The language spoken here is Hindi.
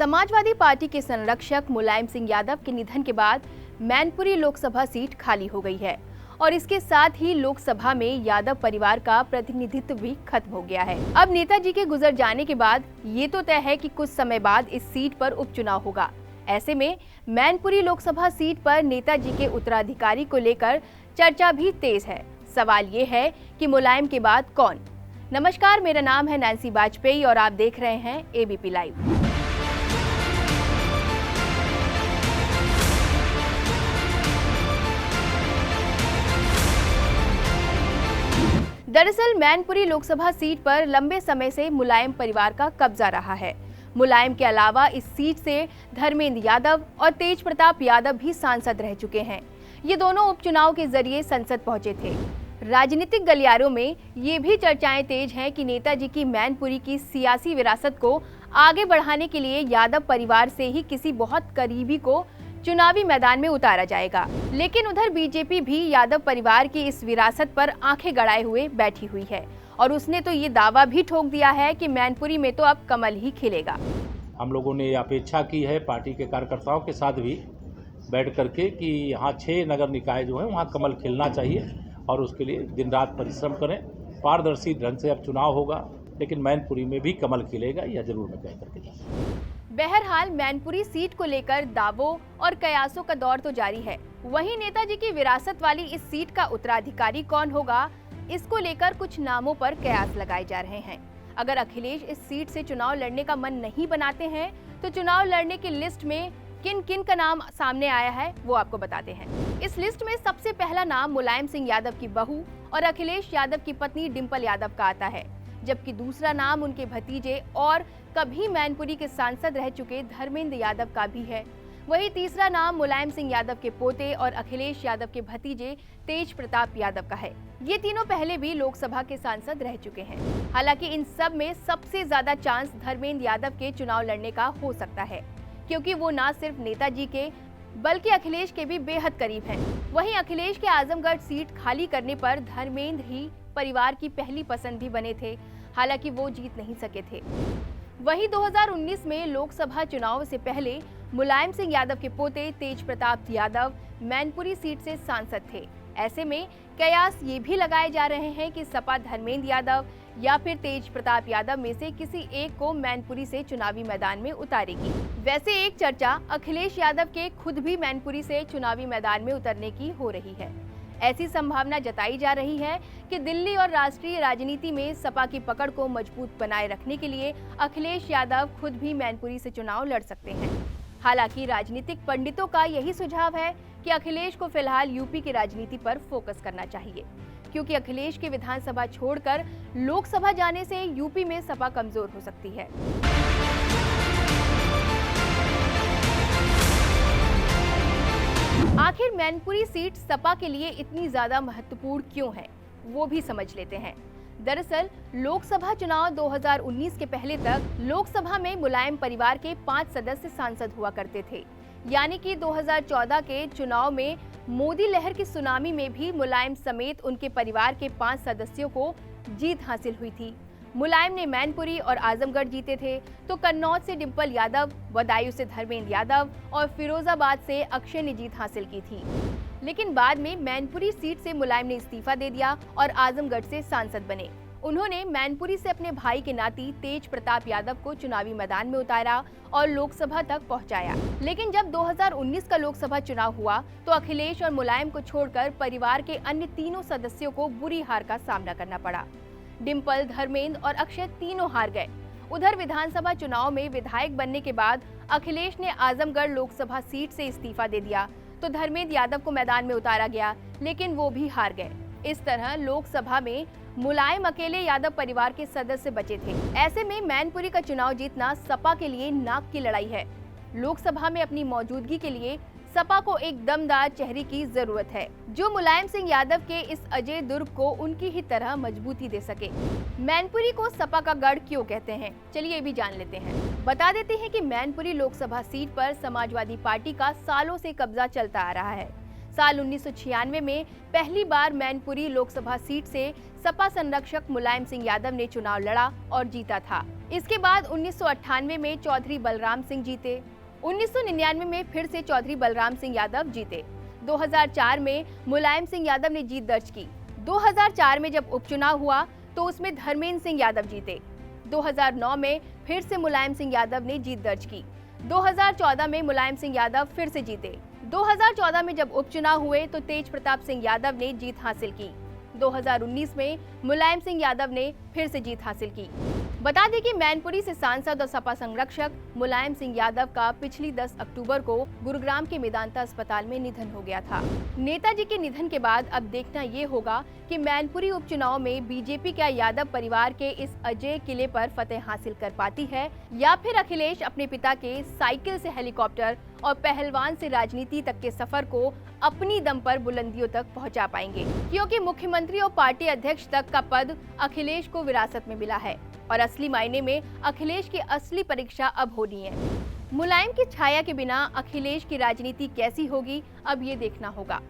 समाजवादी पार्टी के संरक्षक मुलायम सिंह यादव के निधन के बाद मैनपुरी लोकसभा सीट खाली हो गई है और इसके साथ ही लोकसभा में यादव परिवार का प्रतिनिधित्व भी खत्म हो गया है। अब नेताजी के गुजर जाने के बाद ये तो तय है कि कुछ समय बाद इस सीट पर उपचुनाव होगा। ऐसे में मैनपुरी लोकसभा सीट पर नेताजी के उत्तराधिकारी को लेकर चर्चा भी तेज है। सवाल ये है कि मुलायम के बाद कौन? नमस्कार, मेरा नाम है नैन्सी वाजपेयी और आप देख रहे हैं एबीपी लाइव। दरअसल मैनपुरी लोकसभा सीट पर लंबे समय से मुलायम परिवार का कब्जा रहा है। मुलायम के अलावा इस सीट से धर्मेंद्र यादव और तेज प्रताप यादव भी सांसद रह चुके हैं। ये दोनों उपचुनाव के जरिए संसद पहुंचे थे। राजनीतिक गलियारों में ये भी चर्चाएं तेज हैं कि नेताजी की मैनपुरी की सियासी विरासत को आगे बढ़ाने के लिए यादव परिवार से ही किसी बहुत करीबी को चुनावी मैदान में उतारा जाएगा। लेकिन उधर बीजेपी भी यादव परिवार की इस विरासत पर आंखें गड़ाए हुए बैठी हुई है और उसने तो ये दावा भी ठोक दिया है कि मैनपुरी में तो अब कमल ही खिलेगा। हम लोगों ने अपेक्षा की है पार्टी के कार्यकर्ताओं के साथ भी बैठ करके कि यहाँ 6 नगर निकाय जो है वहाँ कमल खिलना चाहिए और उसके लिए दिन रात परिश्रम करें। पारदर्शी ढंग से अब चुनाव होगा, लेकिन मैनपुरी में भी कमल खिलेगा, यह जरूर मैं कह करके जाऊँगा। बहरहाल मैनपुरी सीट को लेकर दावों और कयासों का दौर तो जारी है। वहीं नेताजी की विरासत वाली इस सीट का उत्तराधिकारी कौन होगा, इसको लेकर कुछ नामों पर कयास लगाए जा रहे हैं। अगर अखिलेश इस सीट से चुनाव लड़ने का मन नहीं बनाते हैं तो चुनाव लड़ने की लिस्ट में किन किन का नाम सामने आया है वो आपको बताते हैं। इस लिस्ट में सबसे पहला नाम मुलायम सिंह यादव की बहू और अखिलेश यादव की पत्नी डिंपल यादव का आता है, जबकि दूसरा नाम उनके भतीजे और कभी मैनपुरी के सांसद रह चुके धर्मेंद्र यादव का भी है। वही तीसरा नाम मुलायम सिंह यादव के पोते और अखिलेश यादव के भतीजे तेज प्रताप यादव का है। ये तीनों पहले भी लोकसभा के सांसद रह चुके हैं। हालांकि इन सब में सबसे ज्यादा चांस धर्मेंद्र यादव के चुनाव लड़ने का हो सकता है, क्योंकि वो न सिर्फ नेताजी के बल्कि अखिलेश के भी बेहद करीब हैं। वहीं अखिलेश के आजमगढ़ सीट खाली करने पर धर्मेंद्र ही परिवार की पहली पसंद भी बने थे, हालांकि वो जीत नहीं सके थे। वहीं 2019 में लोकसभा चुनाव से पहले मुलायम सिंह यादव के पोते तेज प्रताप यादव मैनपुरी सीट से सांसद थे। ऐसे में कयास ये भी लगाए जा रहे हैं कि सपा धर्मेंद्र यादव या फिर तेज प्रताप यादव में से किसी एक को मैनपुरी से चुनावी मैदान में उतारेगी। वैसे एक चर्चा अखिलेश यादव के खुद भी मैनपुरी से चुनावी मैदान में उतरने की हो रही है। ऐसी संभावना जताई जा रही है कि दिल्ली और राष्ट्रीय राजनीति में सपा की पकड़ को मजबूत बनाए रखने के लिए अखिलेश यादव खुद भी मैनपुरी से चुनाव लड़ सकते हैं। हालांकि राजनीतिक पंडितों का यही सुझाव है कि अखिलेश को फिलहाल यूपी की राजनीति पर फोकस करना चाहिए, क्योंकि अखिलेश के विधानसभा छोड़कर लोकसभा जाने से यूपी में सपा कमजोर हो सकती है। आखिर मैनपुरी सीट सपा के लिए इतनी ज्यादा महत्वपूर्ण क्यों है, वो भी समझ लेते हैं। दरअसल लोकसभा चुनाव 2019 के पहले तक लोकसभा में मुलायम परिवार के 5 सदस्य सांसद हुआ करते थे, यानी कि 2014 के चुनाव में मोदी लहर की सुनामी में भी मुलायम समेत उनके परिवार के 5 सदस्यों को जीत हासिल हुई थी। मुलायम ने मैनपुरी और आजमगढ़ जीते थे, तो कन्नौज से डिंपल यादव, बदायूं से धर्मेंद्र यादव और फिरोजाबाद से अक्षय ने जीत हासिल की थी। लेकिन बाद में मैनपुरी सीट से मुलायम ने इस्तीफा दे दिया और आजमगढ़ से सांसद बने। उन्होंने मैनपुरी से अपने भाई के नाती तेज प्रताप यादव को चुनावी मैदान में उतारा और लोकसभा तक पहुंचाया। लेकिन जब 2019 का लोकसभा चुनाव हुआ तो अखिलेश और मुलायम को छोड़कर परिवार के अन्य तीनों सदस्यों को बुरी हार का सामना करना पड़ा। डिंपल, धर्मेंद्र और अक्षय तीनों हार गए। उधर विधानसभा चुनाव में विधायक बनने के बाद अखिलेश ने आजमगढ़ लोकसभा सीट से इस्तीफा दे दिया, तो धर्मेंद्र यादव को मैदान में उतारा गया, लेकिन वो भी हार गए। इस तरह लोकसभा में मुलायम अकेले यादव परिवार के सदस्य बचे थे। ऐसे में मैनपुरी का चुनाव जीतना सपा के लिए नाक की लड़ाई है। लोकसभा में अपनी मौजूदगी के लिए सपा को एक दमदार चेहरे की जरूरत है, जो मुलायम सिंह यादव के इस अजय दुर्ग को उनकी ही तरह मजबूती दे सके। मैनपुरी को सपा का गढ़ क्यों कहते हैं, चलिए ये भी जान लेते हैं। बता देते हैं कि मैनपुरी लोकसभा सीट पर समाजवादी पार्टी का सालों से कब्जा चलता आ रहा है। साल 1996 में पहली बार मैनपुरी लोकसभा सीट से सपा संरक्षक मुलायम सिंह यादव ने चुनाव लड़ा और जीता था। इसके बाद 1998 में चौधरी बलराम सिंह जीते। 1999 में फिर से चौधरी बलराम सिंह यादव जीते। 2004 में मुलायम सिंह यादव ने जीत दर्ज की। 2004 में जब उपचुनाव हुआ तो उसमें धर्मेंद्र सिंह यादव जीते। 2009 में फिर से मुलायम सिंह यादव ने जीत दर्ज की। 2014 में मुलायम सिंह यादव फिर से जीते। 2014 में जब उपचुनाव हुए तो तेज प्रताप सिंह यादव ने जीत हासिल की। 2019 में मुलायम सिंह यादव ने फिर से जीत हासिल की। बता दें कि मैनपुरी से सांसद और सपा संरक्षक मुलायम सिंह यादव का पिछली 10 अक्टूबर को गुरुग्राम के मेदांता अस्पताल में निधन हो गया था। नेताजी के निधन के बाद अब देखना ये होगा कि मैनपुरी उपचुनाव में बीजेपी क्या यादव परिवार के इस अजय किले पर फतेह हासिल कर पाती है या फिर अखिलेश अपने पिता के साइकिल से हेलीकॉप्टर और पहलवान से राजनीति तक के सफर को अपनी दम पर बुलंदियों तक पहुंचा पाएंगे, क्योंकि मुख्यमंत्री और पार्टी अध्यक्ष तक का पद अखिलेश को विरासत में मिला है और असली मायने में अखिलेश की असली परीक्षा अब होनी है। मुलायम की छाया के बिना अखिलेश की राजनीति कैसी होगी, अब ये देखना होगा।